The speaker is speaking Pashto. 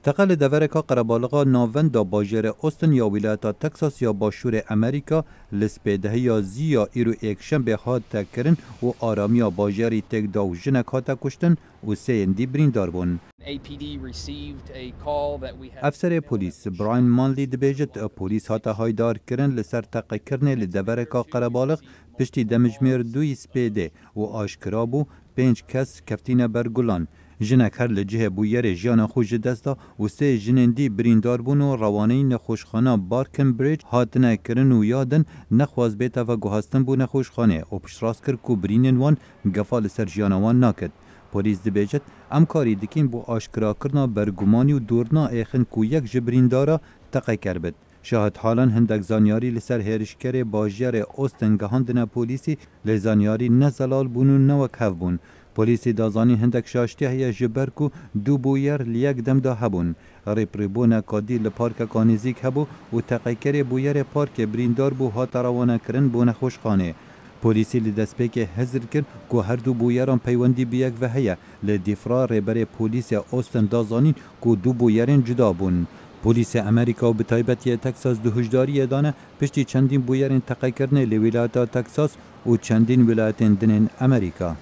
تقل دورکا قربالغا ناوند دا باجر اوستن یا ولایتا تکساس یا باشور امریکا لسپیده یا زی یا ایرو اکشن به هات تکرن و آرامیا باجری تک دا و جنک هاتا کشتن و سیندی بریندار بون. افسر پولیس براین مانلی دبیجت پولیس هاتا هایدار کرن لسر تقی کرنه لدورکا قربالغ پشتی دمجمیر دوی سپیده و آشکرابو 5 کس کفتین برگلان. جنک هر لجه بویر جیان خوش دستا و سه جنندی بریندار بون و روانه نخوشخانه بارکن بریج هاتنه کرن و یادن نخواز بیتا و گوهستن بو نخوشخانه و پشراس کر کو برینن وان گفال سر جیانوان ناکد. پولیس دبیجت امکاری دکین بو آشکرا کرنا برگمانی و دورنا ایخن کو یک جبریندارا تقی کربد. شاهد حالان هندک زانیاری لسر هرشکر باجیر اوستن گهاندن پولیسی لزانیاری نزلال بونو نوک هف بون. پولیسی دازانی هندک شاشتی هیا جبر کو دو بویر لیک دم دا هبون. ریپریبون کادی لپارک کانیزیک هبو و تقیکر بویر پارک بریندار بو هات روانه کرن بو نخوشخانه. پولیسی لدسپیک هزر کرد که هر دو بویران پیوندی بیک و هیا لدیفرا ریبر پولیس اوستن دازانین که دو بویرین جدا بون. پولیس امریکا و بتایبتی تکساس دو هجداری دانه پشتی چندین بویرین تقی کرنه لولایت تکساس و چندین ولایتین دنین امریکا.